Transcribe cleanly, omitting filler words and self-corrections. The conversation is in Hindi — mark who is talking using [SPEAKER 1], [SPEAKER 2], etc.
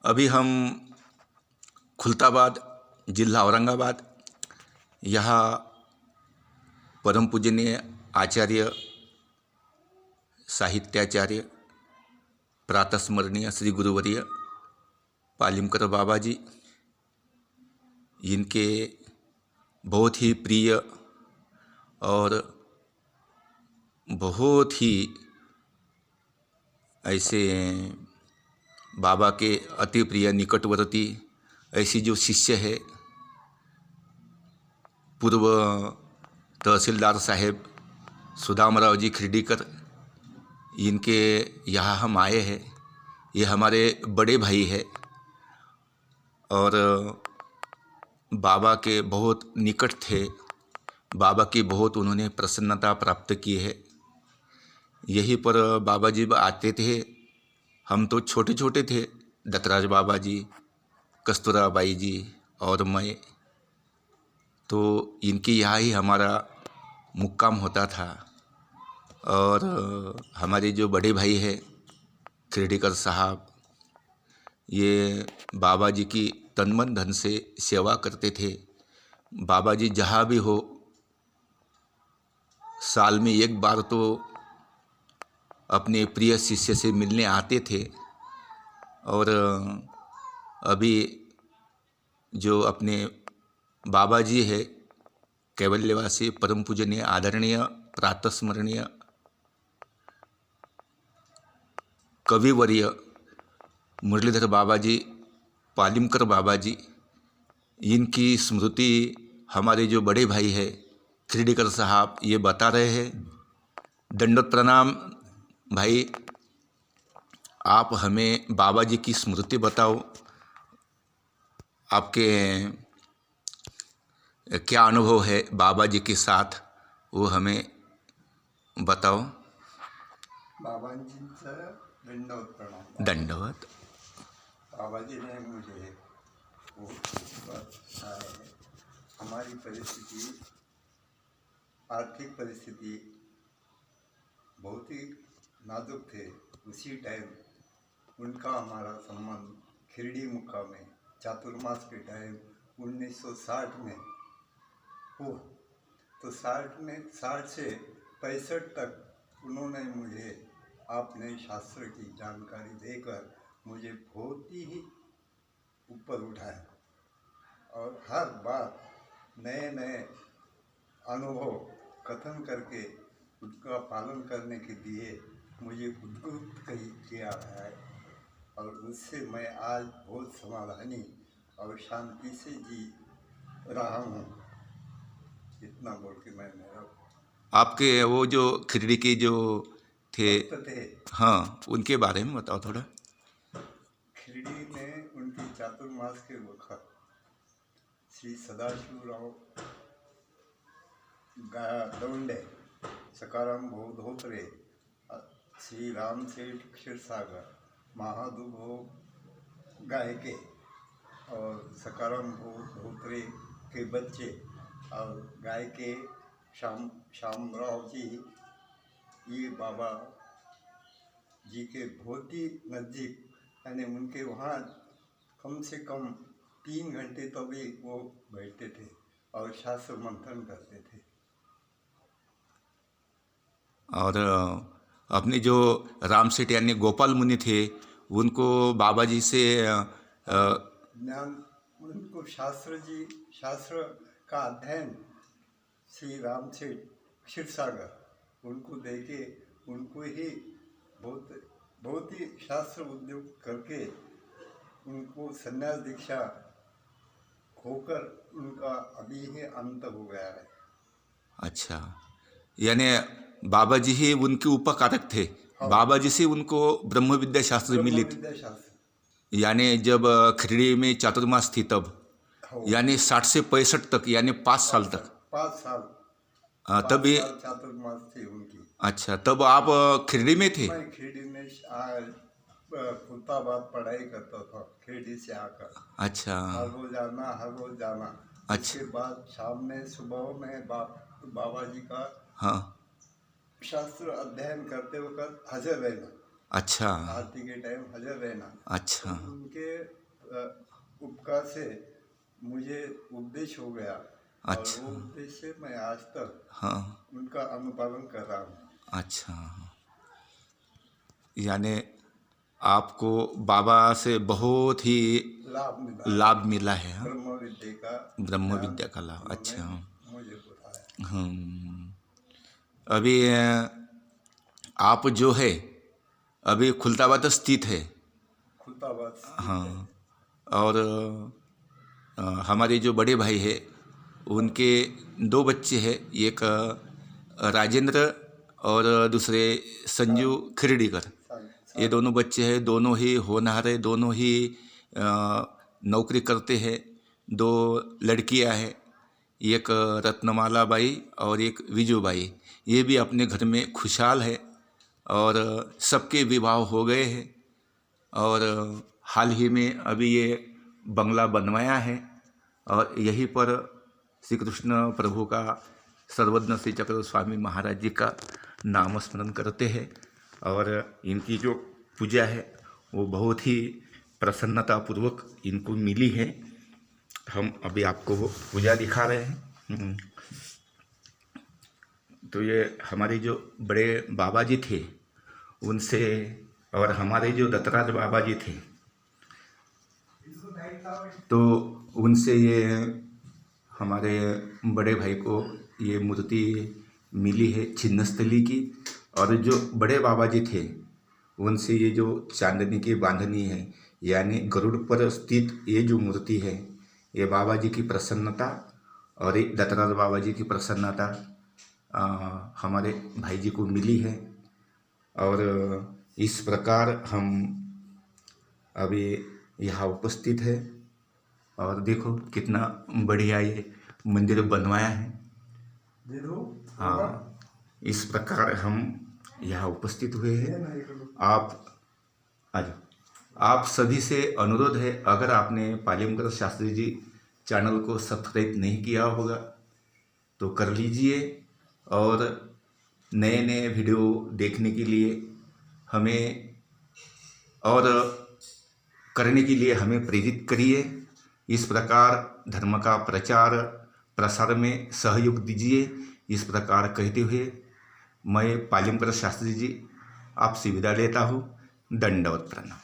[SPEAKER 1] अभी हम खुलताबाद जिला औरंगाबाद यहाँ परम पूजनीय आचार्य साहित्याचार्य प्रातस्मरणीय श्री गुरुवर्य पालिमकर बाबा जी, इनके बहुत ही प्रिय और बहुत ही ऐसे बाबा के अति प्रिय निकटवर्ती ऐसी जो शिष्य है पूर्व तहसीलदार साहेब सुदामराव जी खिरडीकर, इनके यहाँ हम आए हैं। ये हमारे बड़े भाई है और बाबा के बहुत निकट थे। बाबा की बहुत उन्होंने प्रसन्नता प्राप्त की है। यहीं पर बाबा जी आते थे। हम तो छोटे छोटे थे, दत्तराज बाबा जी, कस्तूरा बाई जी और मैं, तो इनके यहाँ ही हमारा मुक्काम होता था। और हमारे जो बड़े भाई हैं खिरडीकर साहब, ये बाबा जी की तन मन धन से सेवा करते थे। बाबा जी जहाँ भी हो, साल में एक बार तो अपने प्रिय शिष्य से मिलने आते थे। और अभी जो अपने बाबा जी है कैवल्यवासी परम पूजनीय आदरणीय प्रातस्मरणीय कविवर्य मुरलीधर बाबा जी पालिमकर बाबा जी, इनकी स्मृति हमारे जो बड़े भाई है खिरडीकर साहब ये बता रहे हैं। दंडोत प्रणाम भाई, आप हमें बाबा जी की स्मृति बताओ। आपके क्या अनुभव है बाबा जी के साथ, वो हमें बताओ।
[SPEAKER 2] बाबाजींचं दंडवत प्रणाम।
[SPEAKER 1] दंडवत।
[SPEAKER 2] बाबाजी ने मुझे हमारी परिस्थिति, आर्थिक परिस्थिति बहुत ही नाजुक थे। उसी टाइम उनका हमारा संबंध खिरडी मुक्का में चातुर्मास के टाइम 1960 में हुआ। तो 60 से 65 तक उन्होंने मुझे अपने शास्त्र की जानकारी देकर मुझे बहुत ही ऊपर उठाया और हर बार नए नए अनुभव कथन करके उसका पालन करने के लिए मुझे उद्युक्त किया है। और उससे मैं आज बहुत समाधानी और शांति से जी रहा हूँ। इतना बोल के मैं मेरा
[SPEAKER 1] आपके वो जो खिरडी के जो थे, हाँ, उनके बारे में बताओ थोड़ा।
[SPEAKER 2] खिरडी में उनकी चातुर्मास के वक्त श्री सदाशिवराव दौंडे, सकाराम भाऊ धोत्रे, श्री राम सेठ क्षीरसागर, महादुभो गायके और सकाराम भाऊ धोत्रे के बच्चे और गायके श्यामराव जी, ये बाबा जी के बहुत ही नज़दीक, यानी उनके वहाँ कम से कम 3 घंटे तभी वो बैठते थे और शास्त्र मंथन करते थे।
[SPEAKER 1] और अपने जो राम सेठ यानी गोपाल मुनि थे, उनको बाबा जी से
[SPEAKER 2] ज्ञान, उनको शास्त्र का अध्ययन श्री राम सेठ क्षीरसागर उनको देके उनको ही बहुत ही शास्त्र उद्योग करके उनको संन्यास दीक्षा होकर उनका अभी ही अंत हो गया है।
[SPEAKER 1] अच्छा, यानी बाबा जी ही उनके उपकारक थे।
[SPEAKER 2] हाँ।
[SPEAKER 1] बाबा जी से उनको ब्रह्म विद्या शास्त्र मिली थी, यानी जब खिरडी में चातुर्मास थी तब, यानी 60 से 65 तक, यानी 5 साल तक।
[SPEAKER 2] 5 साल
[SPEAKER 1] तब ये
[SPEAKER 2] चातुर्मास थी उनकी।
[SPEAKER 1] अच्छा, तब आप खिरडी में थे?
[SPEAKER 2] मैं खिरडी में खुलताबाद पढ़ाई करता था खिरडी से आकर।
[SPEAKER 1] अच्छा,
[SPEAKER 2] हर रोज जाना।
[SPEAKER 1] अच्छा।
[SPEAKER 2] उसके बाद शाम में सुबह में बाबा जी का
[SPEAKER 1] हाँ,
[SPEAKER 2] शास्त्र अध्ययन करते वक्त हाजिर रहना।
[SPEAKER 1] अच्छा
[SPEAKER 2] आरती के टाइम हाजिर रहना।
[SPEAKER 1] अच्छा
[SPEAKER 2] उनके उपकार से मुझे उपदेश हो गया और
[SPEAKER 1] अच्छा।
[SPEAKER 2] वो उपदेश से मैं आज तक
[SPEAKER 1] हाँ
[SPEAKER 2] उनका अनुपालन कर रहा हूँ।
[SPEAKER 1] अच्छा, यानी आपको बाबा से बहुत ही लाभ मिला है। हाँ,
[SPEAKER 2] ब्रह्म विद्या का
[SPEAKER 1] ब्रह्म
[SPEAKER 2] ज्ञान
[SPEAKER 1] विद्या का लाभ।
[SPEAKER 2] उन्होंने
[SPEAKER 1] अच्छा।
[SPEAKER 2] मुझे बताया।
[SPEAKER 1] अभी आप जो है अभी खुलताबाद स्थित है।
[SPEAKER 2] खुलताबाद स्थित है।
[SPEAKER 1] हाँ, और हमारे जो बड़े भाई है उनके 2 बच्चे हैं, एक राजेंद्र और दूसरे संजू खिरडीकर। ये दोनों बच्चे हैं, दोनों ही होनहार है, दोनों ही नौकरी करते हैं। 2 लड़कियां हैं, एक रत्नमाला बाई और एक विजू बाई। ये भी अपने घर में खुशहाल है और सबके विवाह हो गए हैं। और हाल ही में अभी ये बंगला बनवाया है और यहीं पर श्री कृष्ण प्रभु का सर्वज्ञ श्री चक्र स्वामी महाराज जी का नाम स्मरण करते हैं। और इनकी जो पूजा है वो बहुत ही प्रसन्नतापूर्वक इनको मिली है। हम अभी आपको वो पूजा दिखा रहे हैं। तो ये हमारे जो बड़े बाबा जी थे उनसे, और हमारे जो दत्तराज बाबा जी थे तो उनसे ये हमारे बड़े भाई को ये मूर्ति मिली है छिन्नस्थली की। और जो बड़े बाबा जी थे उनसे ये जो चांदनी की बांधनी है, यानी गरुड़ पर स्थित ये जो मूर्ति है, ये बाबा जी की प्रसन्नता और ये दत्तराज बाबा जी की प्रसन्नता हमारे भाई जी को मिली है। और इस प्रकार हम अभी यहाँ उपस्थित है और देखो कितना बढ़िया ये मंदिर बनवाया है। हाँ, इस प्रकार हम यहाँ उपस्थित हुए हैं। आप सभी से अनुरोध है, अगर आपने पालिमकर शास्त्री जी चैनल को सब्सक्राइब नहीं किया होगा तो कर लीजिए और नए नए वीडियो देखने के लिए हमें और करने के लिए हमें प्रेरित करिए। इस प्रकार धर्म का प्रचार प्रसार में सहयोग दीजिए। इस प्रकार कहते हुए मैं पालिमकर शास्त्री जी आपसे विदा लेता हूँ। दंडवत प्रणाम।